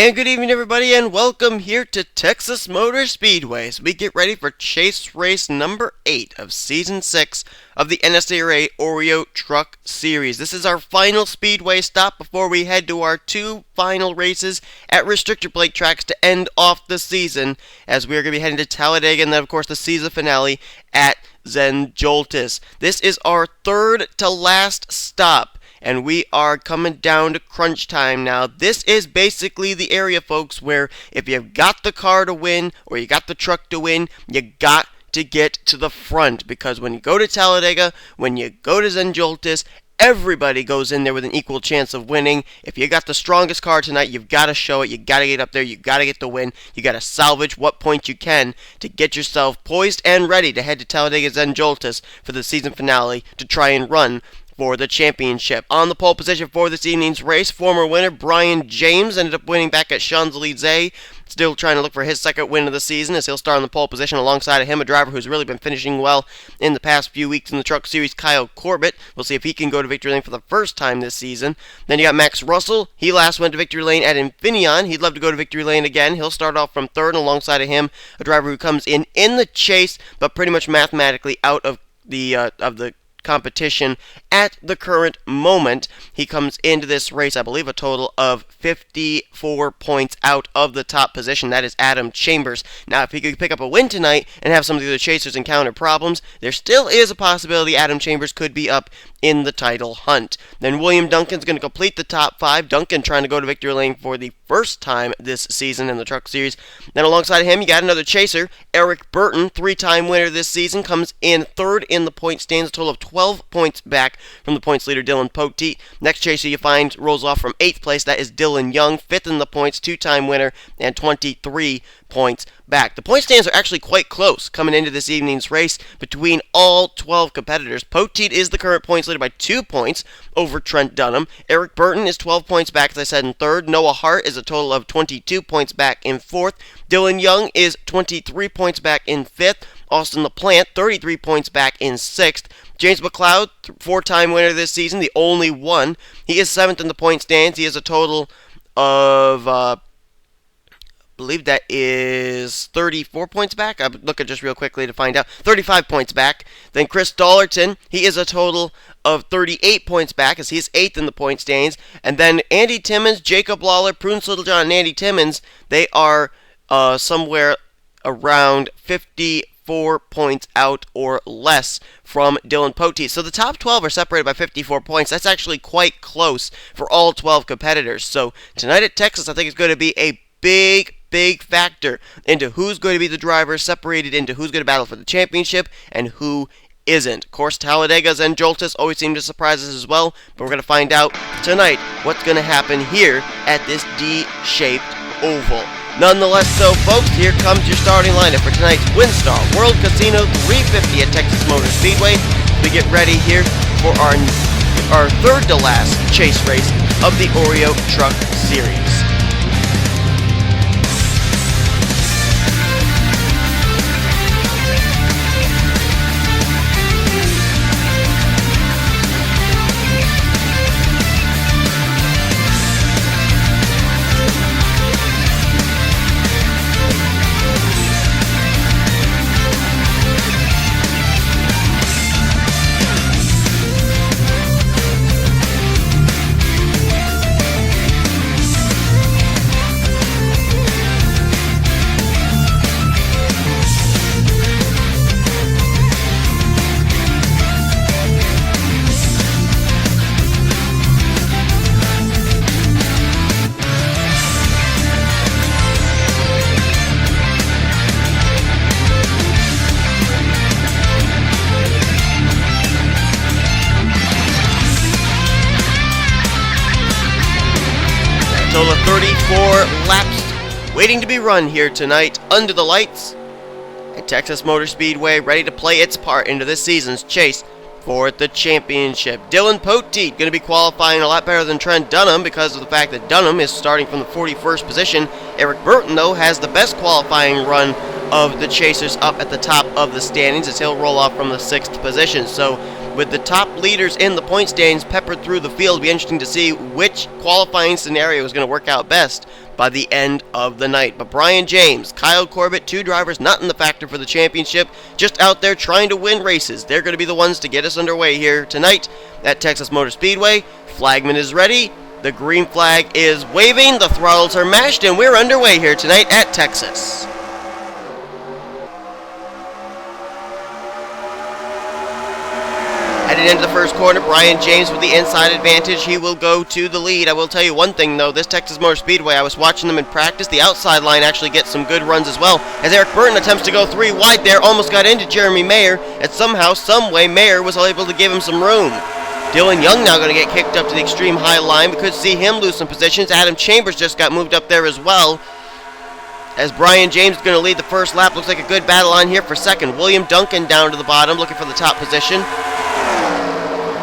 And good evening, everybody, and welcome here to Texas Motor Speedway as we get ready for chase race number 8 of Season 6 of the NNSCRA Oreo Truck Series. This is our final Speedway stop before we head to our 2 final races at restrictor plate tracks to end off the season, as we are going to be heading to Talladega and then, of course, the season finale at Joltis. This is our third to last stop, and we are coming down to crunch time now. This is basically the area, folks, where if you've got the car to win or you got the truck to win, you got to get to the front, because when you go to Talladega, when you go to Joltis, everybody goes in there with an equal chance of winning. If you got the strongest car tonight, you've got to show it. You got to get up there. You got to get the win. You got to salvage what points you can to get yourself poised and ready to head to Talladega Joltis for the season finale to try and run for the championship. On the pole position for this evening's race, former winner Brian James ended up winning back at Champs-Élysées. Still trying to look for his second win of the season, as he'll start on the pole position alongside of him, a driver who's really been finishing well in the past few weeks in the Truck Series, Kyle Corbett. We'll see if he can go to victory lane for the first time this season. Then you got Max Russell. He last went to victory lane at Infineon. He'd love to go to victory lane again. He'll start off from third, and alongside of him, a driver who comes in the chase, but pretty much mathematically out of the competition at the current moment. He comes into this race, I believe, a total of 54 points out of the top position. That is Adam Chambers. Now, if he could pick up a win tonight and have some of the other chasers encounter problems, there still is a possibility Adam Chambers could be up in the title hunt. Then William Duncan's going to complete the top 5. Duncan trying to go to victory lane for the first time this season in the Truck Series. Then alongside of him, you got another chaser, Eric Burton, 3-time winner this season, comes in third in the point stands, a total of 12 points back from the points leader, Dillon Poteet. Next chaser you find rolls off from 8th place. That is Dylan Young, 5th in the points, 2-time winner, and 23 points back. The point stands are actually quite close coming into this evening's race between all 12 competitors. Poteet is the current points leader by 2 points over Trent Dunham. Eric Burton is 12 points back, as I said, in third. Noah Hart is a total of 22 points back in fourth. Dylan Young is 23 points back in fifth. Austin LaPlante, 33 points back in 6th. James McLeod, 4-time winner this season, the only one. He is 7th in the point stands. He has a total of, I believe that is 34 points back. I'll look at just real quickly to find out. 35 points back. Then Chris Dollerton, he is a total of 38 points back, as he is 8th in the point stands. And then Andy Timmons, Jacob Lawler, Prunes Littlejohn, and Andy Timmons, they are somewhere around 54 points out or less from Dillon Poteet. So the top 12 are separated by 54 points. That's actually quite close for all 12 competitors. So tonight at Texas, I think it's going to be a big factor into who's going to be the driver, separated into who's going to battle for the championship and who isn't. Of course, Talladega and Joltis always seem to surprise us as well, but we're going to find out tonight what's going to happen here at this D-shaped oval. Nonetheless, so folks, here comes your starting lineup for tonight's Winstar World Casino 350 at Texas Motor Speedway. We get ready here for our third to last chase race of the Oreo Truck Series. Total of 34 laps waiting to be run here tonight under the lights at Texas Motor Speedway, ready to play its part into this season's chase for the championship. Dillon Poteet going to be qualifying a lot better than Trent Dunham because of the fact that Dunham is starting from the 41st position. Eric Burton, though, has the best qualifying run of the chasers up at the top of the standings, as he'll roll off from the 6th position. So with the top leaders in the point standings peppered through the field, it'll be interesting to see which qualifying scenario is going to work out best by the end of the night. But Brian James, Kyle Corbett, two drivers not in the factor for the championship, just out there trying to win races. They're going to be the ones to get us underway here tonight at Texas Motor Speedway. Flagman is ready. The green flag is waving. The throttles are mashed, and we're underway here tonight at Texas. Headed into the first corner, Brian James with the inside advantage. He will go to the lead. I will tell you one thing, though. This Texas Motor Speedway, I was watching them in practice. The outside line actually gets some good runs as well. As Eric Burton attempts to go 3 wide there, almost got into Jeremy Mayer. And somehow, someway, Mayer was able to give him some room. Dylan Young now going to get kicked up to the extreme high line. We could see him lose some positions. Adam Chambers just got moved up there as well. As Brian James is going to lead the first lap. Looks like a good battle on here for second. William Duncan down to the bottom, looking for the top position.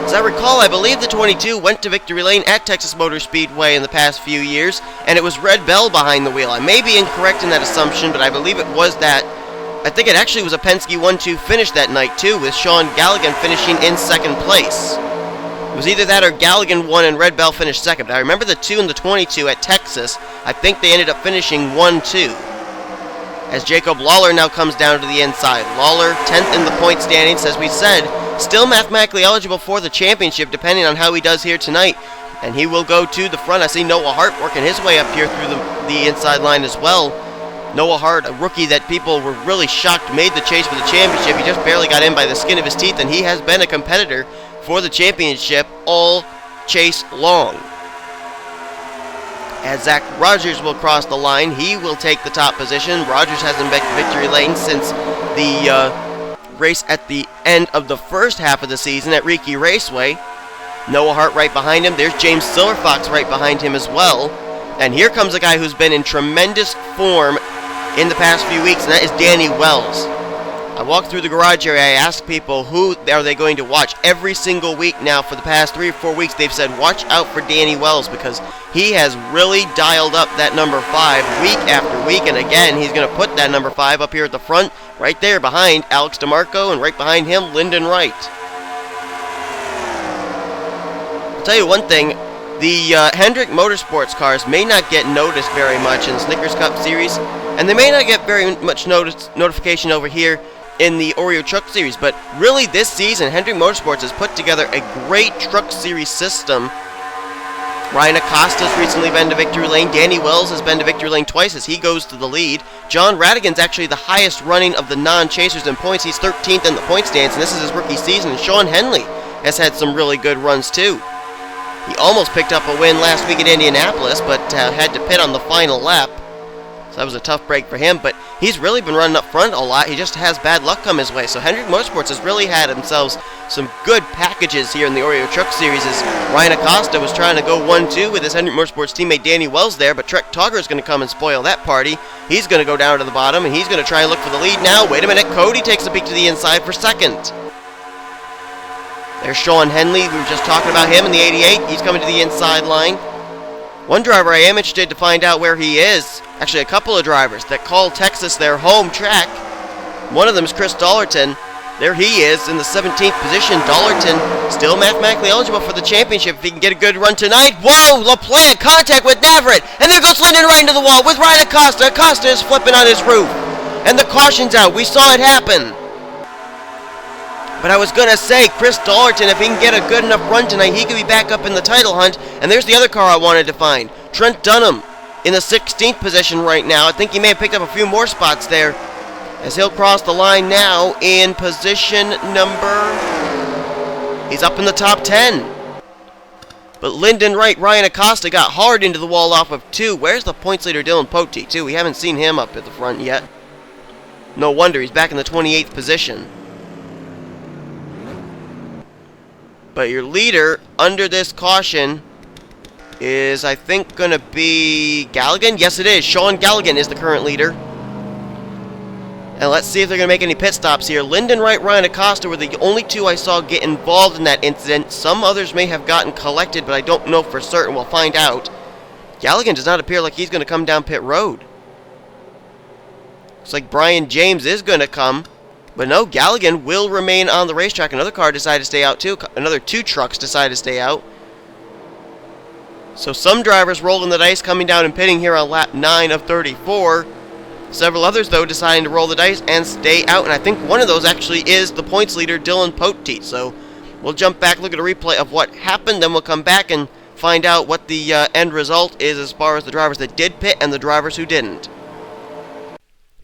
As I recall, I believe the 22 went to victory lane at Texas Motor Speedway in the past few years, and it was Red Bell behind the wheel. I may be incorrect in that assumption, but I believe it was that. I think it actually was a Penske 1-2 finish that night, too, with Sean Galligan finishing in second place. It was either that or Galligan won and Red Bell finished second. But I remember the 2 and the 22 at Texas. I think they ended up finishing 1-2. As Jacob Lawler now comes down to the inside. Lawler, 10th in the point standings, as we said, still mathematically eligible for the championship, depending on how he does here tonight. And he will go to the front. I see Noah Hart working his way up here through the inside line as well. Noah Hart, a rookie that people were really shocked made the chase for the championship. He just barely got in by the skin of his teeth, and he has been a competitor for the championship all chase long. As Zach Rogers will cross the line, he will take the top position. Rogers hasn't been victory lane since the race at the end of the first half of the season at Riki Raceway. Noah Hart right behind him. There's James Silverfox right behind him as well. And here comes a guy who's been in tremendous form in the past few weeks, and that is Danny Wells. I walked through the garage area. I asked people who are they going to watch. Every single week now for the past 3 or 4 weeks, they've said watch out for Danny Wells because he has really dialed up that number 5 week after week. And again, he's going to put that number 5 up here at the front, right there behind Alex DeMarco, and right behind him, Lyndon Wright. I'll tell you one thing. The Hendrick Motorsports cars may not get noticed very much in the Snickers Cup Series, and they may not get very much notification over here in the Oreo Truck Series, but really this season, Hendrick Motorsports has put together a great Truck Series system. Ryan Acosta's recently been to victory lane. Danny Wells has been to victory lane twice as he goes to the lead. John Radigan's actually the highest running of the non-chasers in points. He's 13th in the point stands, and this is his rookie season. And Sean Henley has had some really good runs too. He almost picked up a win last week at Indianapolis, but had to pit on the final lap. So that was a tough break for him, but he's really been running up front a lot. He just has bad luck come his way. So Hendrick Motorsports has really had themselves some good packages here in the Oreo Truck Series as Ryan Acosta was trying to go 1-2 with his Hendrick Motorsports teammate Danny Wells there, but Trek Togger is going to come and spoil that party. He's going to go down to the bottom, and he's going to try and look for the lead now. Wait a minute, Cody takes a peek to the inside for second. There's Sean Henley. We were just talking about him in the 88. He's coming to the inside line. One driver I am interested to find out where he is. Actually, a couple of drivers that call Texas their home track. One of them is Chris Dollerton. There he is in the 17th position. Dollerton still mathematically eligible for the championship if he can get a good run tonight. Whoa, LaPlante contact with Navarrete. And there goes Lyndon right into the wall with Ryan Acosta. Acosta is flipping on his roof. And the caution's out. We saw it happen. But I was going to say, Chris Dollerton, if he can get a good enough run tonight, he could be back up in the title hunt. And there's the other car I wanted to find. Trent Dunham in the 16th position right now. I think he may have picked up a few more spots there as he'll cross the line now in position number... He's up in the top 10. But Lyndon Wright, Ryan Acosta got hard into the wall off of 2. Where's the points leader, Dillon Poteet, too? We haven't seen him up at the front yet. No wonder, he's back in the 28th position. But your leader under this caution is, I think, going to be Galligan. Yes, it is. Sean Galligan is the current leader. And let's see if they're going to make any pit stops here. Lyndon Wright, Ryan Acosta were the only 2 I saw get involved in that incident. Some others may have gotten collected, but I don't know for certain. We'll find out. Galligan does not appear like he's going to come down pit road. Looks like Brian James is going to come. But no, Galligan will remain on the racetrack. Another car decided to stay out too. Another 2 trucks decided to stay out. So some drivers rolling the dice, coming down and pitting here on lap 9 of 34. Several others, though, deciding to roll the dice and stay out, and I think one of those actually is the points leader, Dillon Poteet. So we'll jump back, look at a replay of what happened, then we'll come back and find out what the end result is as far as the drivers that did pit and the drivers who didn't.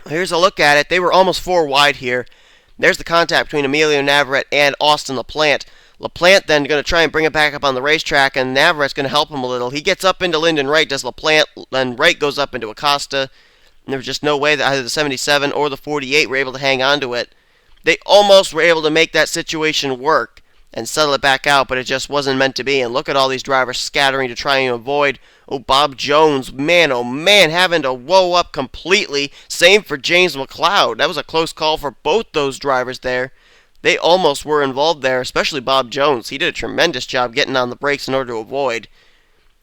Here's a look at it. They were almost 4 wide here. There's the contact between Emilio Navarrete and Austin LaPlante. LaPlante then going to try and bring it back up on the racetrack, and Navarrete's going to help him a little. He gets up into Lyndon Wright, does LaPlante, then Wright goes up into Acosta. And there was just no way that either the 77 or the 48 were able to hang on to it. They almost were able to make that situation work and settle it back out, but it just wasn't meant to be. And look at all these drivers scattering to try and avoid. Oh, Bob Jones, man, oh man, having to woe up completely. Same for James McLeod. That was a close call for both those drivers there. They almost were involved there, especially Bob Jones. He did a tremendous job getting on the brakes in order to avoid.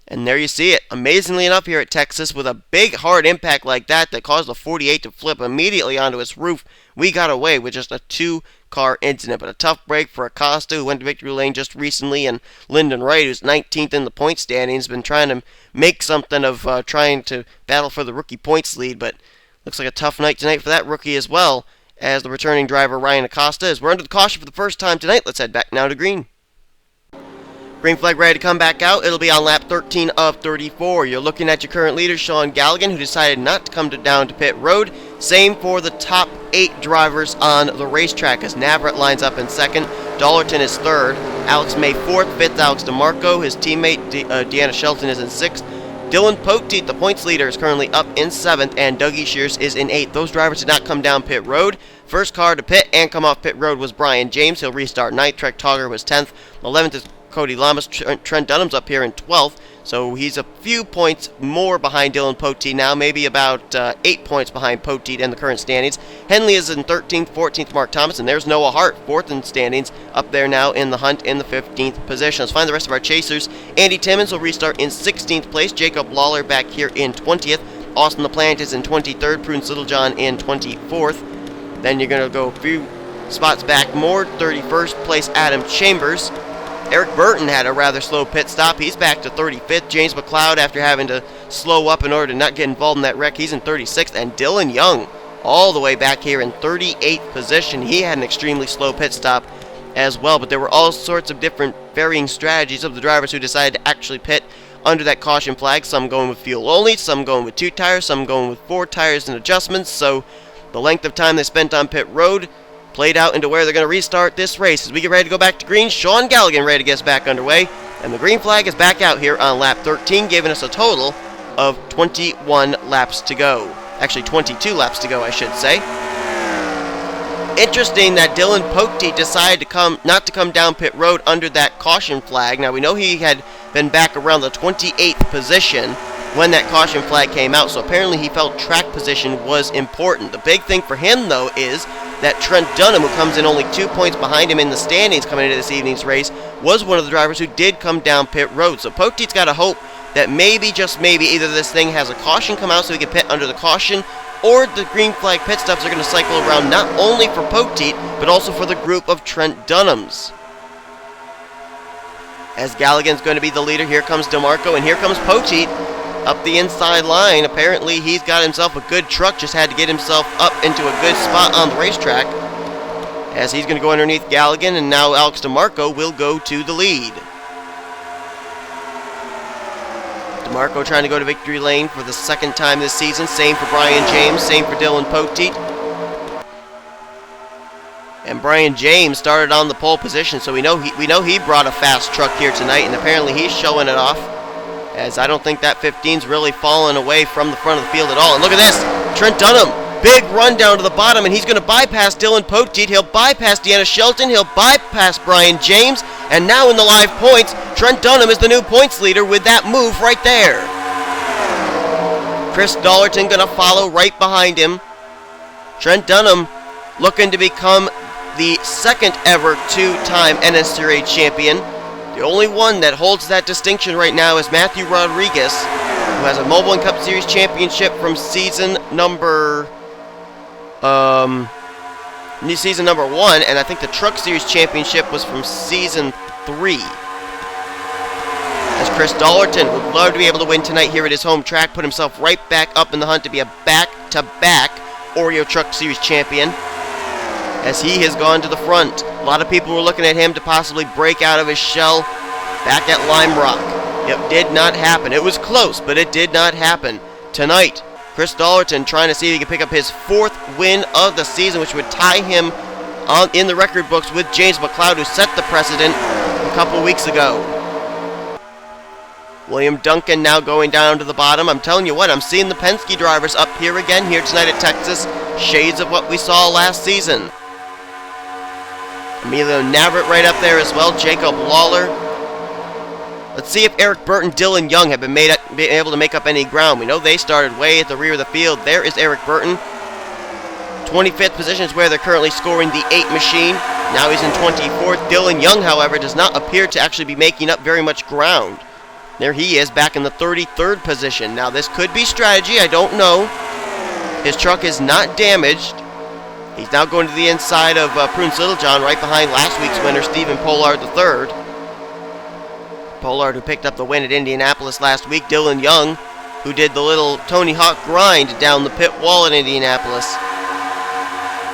And there you see it. Amazingly enough here at Texas, with a big hard impact like that caused the 48 to flip immediately onto its roof, we got away with just a 2-car incident. But a tough break for Acosta, who went to victory lane just recently, and Lyndon Wright, who's 19th in the point standings, been trying to make something of trying to battle for the rookie points lead. But looks like a tough night tonight for that rookie as well, as the returning driver Ryan Acosta, as we're under the caution for the first time tonight. Let's head back now to green. Green flag ready to come back out. It'll be on lap 13 of 34. You're looking at your current leader, Sean Galligan, who decided not to come down to pit road. Same for the top 8 drivers on the racetrack, as Navarrete lines up in 2nd. Dollerton is 3rd. Alex May 4th. 5th, Alex DeMarco. His teammate, Deanna Shelton, is in 6th. Dillon Poteet, the points leader, is currently up in 7th, and Dougie Shears is in 8th. Those drivers did not come down pit road. First car to pit and come off pit road was Brian James. He'll restart 9th. Trek Togger was 10th. 11th is Cody Lamas. Trent Dunham's up here in 12th, so he's a few points more behind Dillon Poteet now, maybe about 8 points behind Poteet in the current standings. Henley is in 13th, 14th Mark Thomas, and there's Noah Hart, 4th in standings, up there now in the hunt in the 15th position. Let's find the rest of our chasers. Andy Timmons will restart in 16th place. Jacob Lawler back here in 20th. Austin LaPlante is in 23rd. Prudence Littlejohn in 24th. Then you're going to go a few spots back more. 31st place Adam Chambers. Eric Burton had a rather slow pit stop. He's back to 35th. James McLeod, after having to slow up in order to not get involved in that wreck, he's in 36th. And Dylan Young, all the way back here in 38th position. He had an extremely slow pit stop as well. But there were all sorts of different varying strategies of the drivers who decided to actually pit under that caution flag. Some going with fuel only, some going with 2 tires, some going with 4 tires and adjustments. So the length of time they spent on pit road played out into where they're going to restart this race. As we get ready to go back to green, Sean Galligan ready to get us back underway. And the green flag is back out here on lap 13, giving us a total of 21 laps to go. Actually, 22 laps to go, I should say. Interesting that Dillon Poteet decided not to come down pit road under that caution flag. Now, we know he had been back around the 28th position when that caution flag came out, so apparently he felt track position was important. The big thing for him, though, is that Trent Dunham, who comes in only 2 points behind him in the standings coming into this evening's race, was one of the drivers who did come down pit road. So Poteet's got to hope that maybe, just maybe, either this thing has a caution come out so he can pit under the caution, or the green flag pit stops are going to cycle around not only for Poteet, but also for the group of Trent Dunhams. As Galligan's going to be the leader, here comes DeMarco, and here comes Poteet up the inside line. Apparently he's got himself a good truck, just had to get himself up into a good spot on the racetrack, as he's going to go underneath Galligan, and now Alex DeMarco will go to the lead. DeMarco trying to go to victory lane for the 2nd time this season. Same for Brian James, same for Dillon Poteet. And Brian James started on the pole position, so we know he brought a fast truck here tonight, and apparently he's showing it off, as I don't think that 15's really fallen away from the front of the field at all. And look at this, Trent Dunham, big run down to the bottom, and he's going to bypass Dillon Poteet. He'll bypass Deanna Shelton. He'll bypass Brian James. And now in the live points, Trent Dunham is the new points leader with that move right there. Chris Dollerton going to follow right behind him. Trent Dunham looking to become the 2nd ever 2-time NNSCRA champion. The only one that holds that distinction right now is Matthew Rodriguez, who has a Mobile and Cup Series championship from season number 1, and I think the Truck Series championship was from season 3. As Chris Dollerton would love to be able to win tonight here at his home track, put himself right back up in the hunt to be a back-to-back Oreo Truck Series champion, as he has gone to the front. A lot of people were looking at him to possibly break out of his shell back at Lime Rock. It did not happen. It was close, but it did not happen. Tonight, Chris Dollerton trying to see if he can pick up his 4th win of the season, which would tie him in the record books with James McLeod, who set the precedent a couple weeks ago. William Duncan now going down to the bottom. I'm telling you what, I'm seeing the Penske drivers up here again here tonight at Texas. Shades of what we saw last season. Emilio Navarrete right up there as well. Jacob Lawler. Let's see if Eric Burton, Dillon Young have been able to make up any ground. We know they started way at the rear of the field. There is Eric Burton. 25th position is where they're currently scoring the 8 machine. Now he's in 24th. Dillon Young, however, does not appear to actually be making up very much ground. There he is, back in the 33rd position. Now this could be strategy, I don't know. His truck is not damaged. He's now going to the inside of Prunes Littlejohn, right behind last week's winner, Stephen Pollard III. Pollard, who picked up the win at Indianapolis last week. Dillon Young, who did the little Tony Hawk grind down the pit wall in Indianapolis.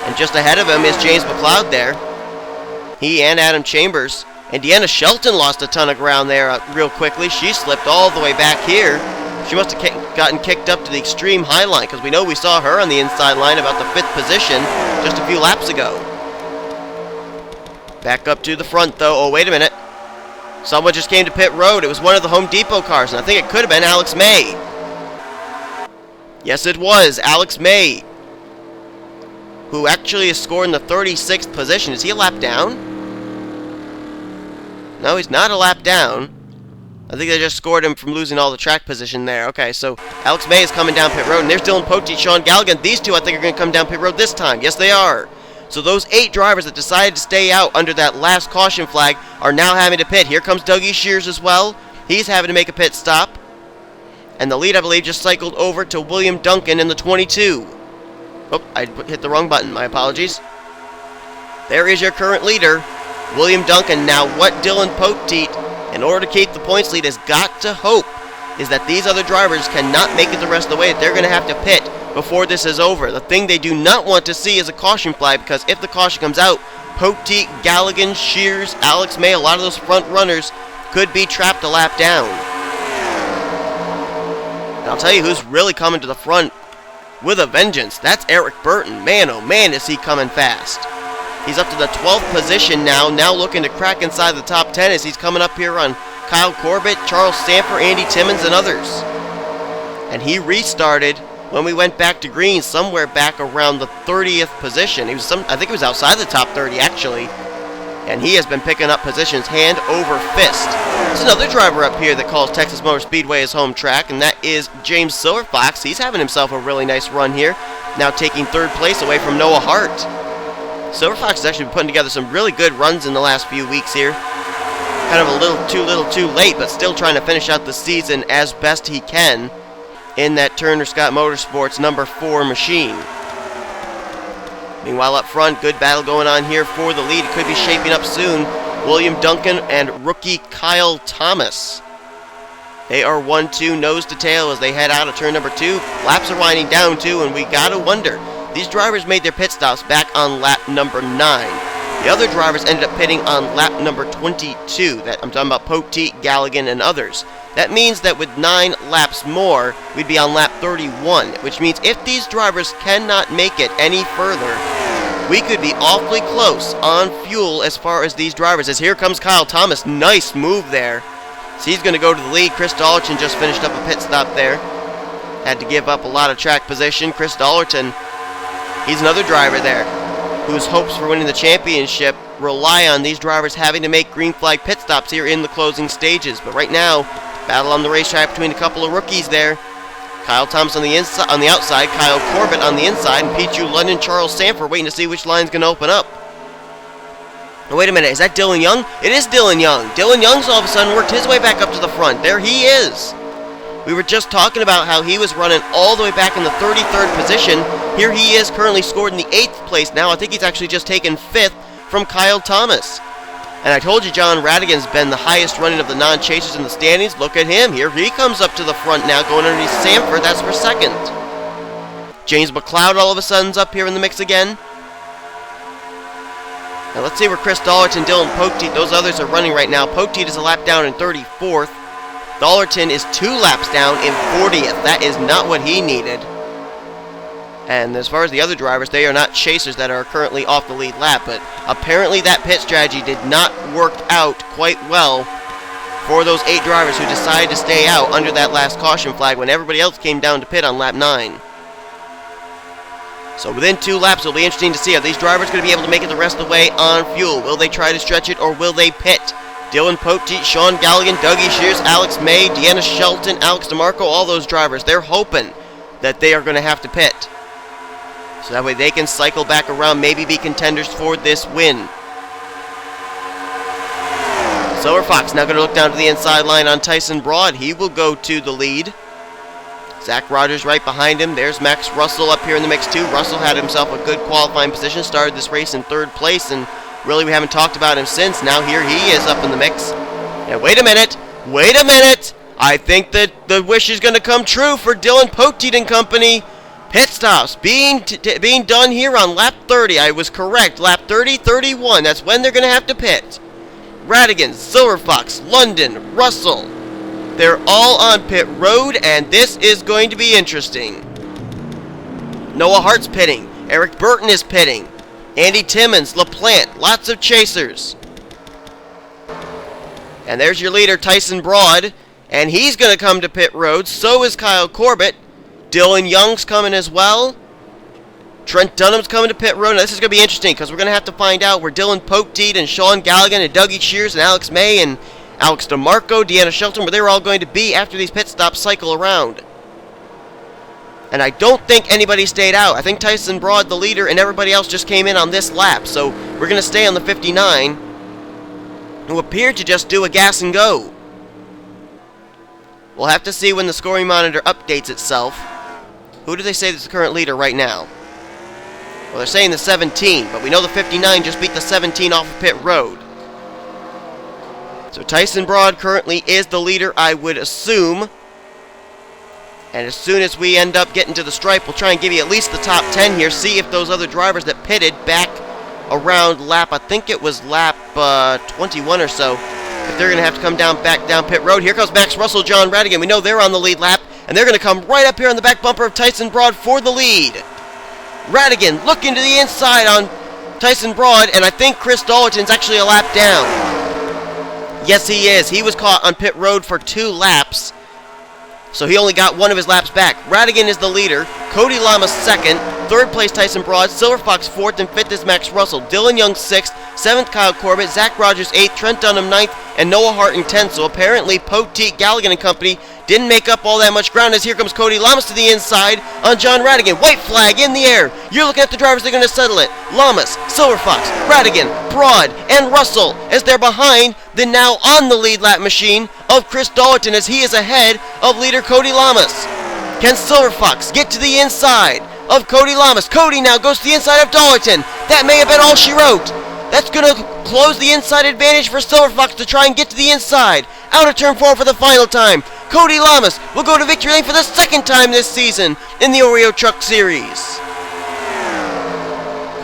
And just ahead of him is James McLeod there. He and Adam Chambers. And Deanna Shelton lost a ton of ground there real quickly. She slipped all the way back here. She must have gotten kicked up to the extreme high line, because we know we saw her on the inside line about the 5th position just a few laps ago. Back up to the front though. Oh, wait a minute. Someone just came to pit road. It was one of the Home Depot cars, and I think it could have been Alex May. Yes, it was Alex May, who actually is scoring the 36th position. Is he a lap down? No, he's not a lap down. I think they just scored him from losing all the track position there. Okay, so Alex May is coming down pit road, and there's Dillon Poteet, Sean Galligan. These two, I think, are going to come down pit road this time. Yes, they are. So those 8 drivers that decided to stay out under that last caution flag are now having to pit. Here comes Dougie Shears as well. He's having to make a pit stop. And the lead, I believe, just cycled over to William Duncan in the 22. Oh, I hit the wrong button. My apologies. There is your current leader, William Duncan. Now, what Dillon Poteet, in order to keep the points lead, has got to hope is that these other drivers cannot make it the rest of the way. They're going to have to pit before this is over. The thing they do not want to see is a caution flag, because if the caution comes out, Poteet, Galligan, Shears, Alex May, a lot of those front runners could be trapped a lap down. And I'll tell you who's really coming to the front with a vengeance. That's Eric Burton. Man, oh man, is he coming fast. He's up to the 12th position now looking to crack inside the top 10 as he's coming up here on Kyle Corbett, Charles Stamper, Andy Timmons, and others. And he restarted when we went back to green, somewhere back around the 30th position. He was I think he was outside the top 30, actually. And he has been picking up positions hand over fist. There's another driver up here that calls Texas Motor Speedway his home track, and that is James Silverfox. He's having himself a really nice run here, now taking 3rd place away from Noah Hart. Silverfox has actually been putting together some really good runs in the last few weeks here. Kind of a little too late, but still trying to finish out the season as best he can in that Turner Scott Motorsports number 4 machine. Meanwhile, up front, good battle going on here for the lead. It could be shaping up soon. William Duncan and rookie Kyle Thomas. They are 1-2 nose to tail as they head out of turn number 2. Laps are winding down too, and we gotta wonder. These drivers made their pit stops back on lap number 9. The other drivers ended up pitting on lap number 22. That I'm talking about Poteet, Galligan, and others. That means that with 9 laps more, we'd be on lap 31, which means if these drivers cannot make it any further, we could be awfully close on fuel as far as these drivers. As here comes Kyle Thomas. Nice move there. So he's going to go to the lead. Chris Dollerton just finished up a pit stop there. Had to give up a lot of track position. Chris Dollerton, he's another driver there whose hopes for winning the championship rely on these drivers having to make green flag pit stops here in the closing stages. But right now, battle on the racetrack between a couple of rookies there. Kyle Thomas on the outside, Kyle Corbett on the inside, and Pichu London, Charles Sanford waiting to see which line's going to open up. Now, wait a minute, is that Dillon Young? It is Dillon Young. Dillon Young's all of a sudden worked his way back up to the front. There he is. We were just talking about how he was running all the way back in the 33rd position. Here he is, currently scored in the 8th place now. I think he's actually just taken 5th from Kyle Thomas. And I told you John Radigan's been the highest running of the non-chasers in the standings. Look at him. Here he comes up to the front now, going underneath Sanford. That's for second. James McLeod all of a sudden's up here in the mix again. Now let's see where Chris Dollerton, Dillon Poteet, those others are running right now. Poteet is a lap down in 34th. Dollerton is 2 laps down in 40th. That is not what he needed. And as far as the other drivers, they are not chasers that are currently off the lead lap, but apparently that pit strategy did not work out quite well for those 8 drivers who decided to stay out under that last caution flag when everybody else came down to pit on lap 9. So within 2 laps, it'll be interesting to see, are these drivers going to be able to make it the rest of the way on fuel? Will they try to stretch it, or will they pit? Dillon Poteet, Sean Galligan, Dougie Shears, Alex May, Deanna Shelton, Alex DeMarco, all those drivers, they're hoping that they are going to have to pit. So that way they can cycle back around, maybe be contenders for this win. Silver Fox now going to look down to the inside line on Tyson Broad. He will go to the lead. Zach Rogers right behind him. There's Max Russell up here in the mix too. Russell had himself a good qualifying position. Started this race in 3rd place, and really we haven't talked about him since. Now here he is up in the mix. And wait a minute. Wait a minute. I think that the wish is going to come true for Dillon Poteet and company. Pit stops being done here on lap 30. I was correct. Lap 30, 31. That's when they're going to have to pit. Radigan, Silver Fox, London, Russell. They're all on pit road, and this is going to be interesting. Noah Hart's pitting. Eric Burton is pitting. Andy Timmons, LaPlante, lots of chasers. And there's your leader, Tyson Broad, and he's going to come to pit road. So is Kyle Corbett. Dylan Young's coming as well. Trent Dunham's coming to pit road. Now, this is going to be interesting because we're going to have to find out where Dillon Poteet and Sean Galligan and Dougie Shears and Alex May and Alex DeMarco, Deanna Shelton, where they're all going to be after these pit stops cycle around. And I don't think anybody stayed out. I think Tyson Broad, the leader, and everybody else just came in on this lap. So we're going to stay on the 59, who appeared to just do a gas and go. We'll have to see when the scoring monitor updates itself. Who do they say is the current leader right now? Well, they're saying the 17, but we know the 59 just beat the 17 off of pit road. So Tyson Broad currently is the leader, I would assume. And as soon as we end up getting to the stripe, we'll try and give you at least the top 10 here. See if those other drivers that pitted back around lap, I think it was lap 21 or so, if they're going to have to come back down pit road. Here comes Max Russell, John Radigan. We know they're on the lead lap, and they're going to come right up here on the back bumper of Tyson Broad for the lead. Radigan looking to the inside on Tyson Broad, and I think Chris Dollerton's actually a lap down. Yes, he is. He was caught on pit road for 2 laps, so he only got 1 of his laps back. Radigan is the leader. Cody Lamas second. 3rd place Tyson Broad. Silver Fox 4th, and 5th is Max Russell. Dylan Young 6th. 7th Kyle Corbett. Zach Rogers 8th. Trent Dunham 9th. And Noah Hart in 10th. So apparently Poteet, Galligan, and company didn't make up all that much ground, as here comes Cody Lamas to the inside on John Radigan. White flag in the air. You're looking at the drivers that are going to settle it. Lamas, Silver Fox, Radigan, Broad, and Russell as they're behind the now on the lead lap machine of Chris Dollerton, as he is ahead of leader Cody Lamas. Can Silver Fox get to the inside of Cody Lamas? Cody now goes to the inside of Dollerton. That may have been all she wrote. That's going to close the inside advantage for Silver Fox to try and get to the inside. Out of turn 4 for the final time. Cody Lamas will go to victory lane for the 2nd time this season in the Oreo Truck Series.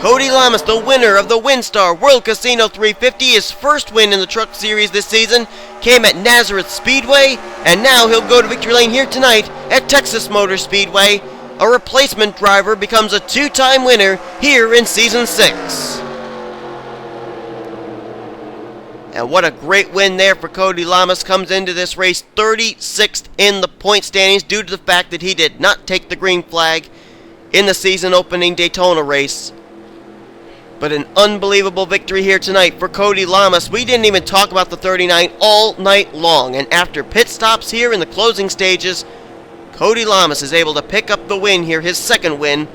Cody Lamas, the winner of the Winstar World Casino 350, his first win in the Truck Series this season, came at Nazareth Speedway, and now he'll go to victory lane here tonight at Texas Motor Speedway. A replacement driver becomes a 2-time winner here in Season 6. And what a great win there for Cody Lamas. Comes into this race 36th in the point standings due to the fact that he did not take the green flag in the season opening Daytona race. But an unbelievable victory here tonight for Cody Lamas. We didn't even talk about the 39 all night long. And after pit stops here in the closing stages, Cody Lamas is able to pick up the win here, his 2nd win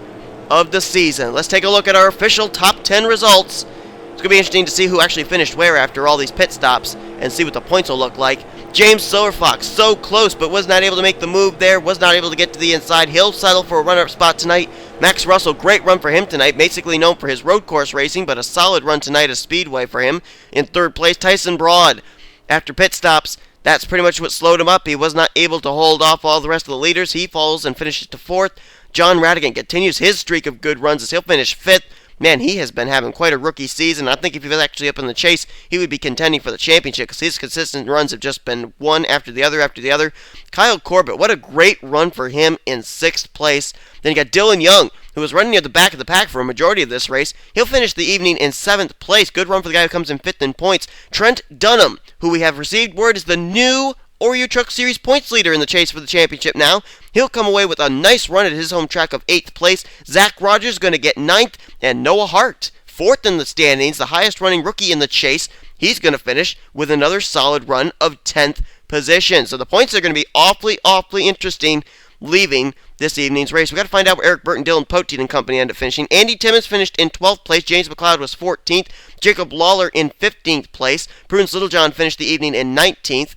of the season. Let's take a look at our official top 10 results. It's going to be interesting to see who actually finished where after all these pit stops and see what the points will look like. James Silverfox, so close, but was not able to make the move there, was not able to get to the inside. He'll settle for a runner-up spot tonight. Max Russell, great run for him tonight, basically known for his road course racing, but a solid run tonight at Speedway for him. In third place, Tyson Broad. After pit stops, that's pretty much what slowed him up. He was not able to hold off all the rest of the leaders. He falls and finishes to fourth. John Radigan continues his streak of good runs as he'll finish fifth. Man, he has been having quite a rookie season. I think if he was actually up in the chase, he would be contending for the championship because his consistent runs have just been one after the other after the other. Kyle Corbett, what a great run for him in sixth place. Then you got Dylan Young, who was running near the back of the pack for a majority of this race. He'll finish the evening in seventh place. Good run for the guy who comes in fifth in points. Trent Dunham, who we have received word is the new Oreo Truck Series points leader in the chase for the championship now. He'll come away with a nice run at his home track of 8th place. Zach Rogers going to get 9th, and Noah Hart, 4th in the standings, the highest running rookie in the chase. He's going to finish with another solid run of 10th position. So the points are going to be awfully interesting leaving this evening's race. We've got to find out where Eric Burton, Dillon Poteet and company end up finishing. Andy Timmons finished in 12th place. James McLeod was 14th. Jacob Lawler in 15th place. Prudence Littlejohn finished the evening in 19th.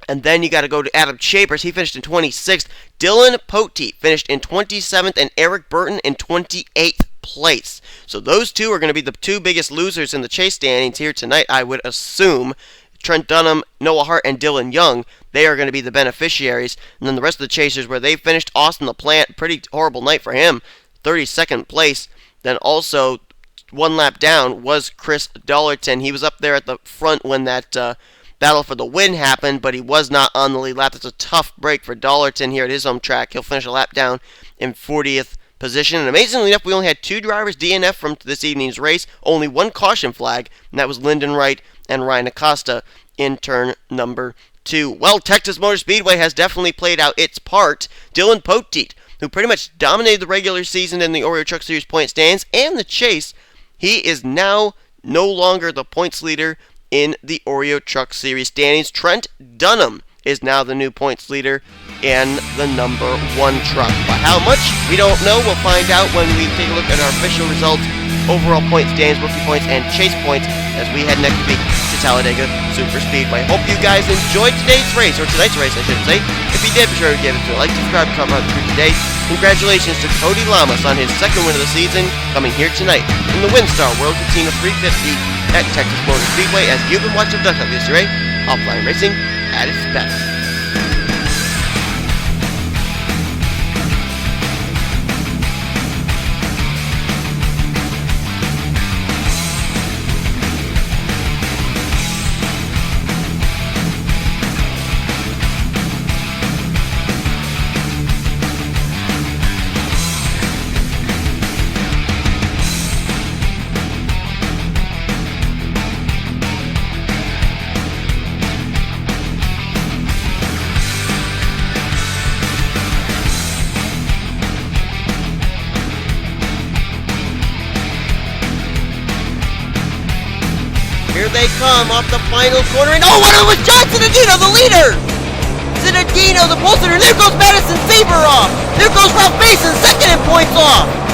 And then you got to go to Adam Chapers. He finished in 26th. Dillon Poteet finished in 27th, and Eric Burton in 28th place. So those two are going to be the two biggest losers in the chase standings here tonight, I would assume. Trent Dunham, Noah Hart, and Dylan Young, they are going to be the beneficiaries. And then the rest of the chasers, where they finished, Austin LaPlante, pretty horrible night for him, 32nd place. Then also, one lap down was Chris Dollarton. He was up there at the front when that battle for the win happened, but he was not on the lead lap. That's a tough break for Dollarton here at his home track. He'll finish a lap down in 40th position. And amazingly enough, we only had two drivers DNF from this evening's race. Only one caution flag, and that was Lyndon Wright and Ryan Acosta in turn number 2. Well, Texas Motor Speedway has definitely played out its part. Dillon Poteet, who pretty much dominated the regular season in the Oreo Truck Series point stands and the chase, he is now no longer the points leader in the Oreo Truck Series standings. Trent Dunham is now the new points leader and the number 1 truck. By how much? We don't know. We'll find out when we take a look at our official results, overall point standings, rookie points, and chase points as we head next week to Talladega Super Speedway. Hope you guys enjoyed today's race, or tonight's race, I should say. If you did, be sure to give it a like, subscribe, comment on today. Congratulations to Cody Lamas on his second win of the season, coming here tonight from the Winstar World Casino 350 at Texas Motor Speedway, as you've been watching WCRA Offline Racing at its best. Here they come off the final corner, and oh, it was John Zinedino, the leader! Zinedino, the pole sitter. There goes Madison Saber off! There goes Ralph Mason, second in points off!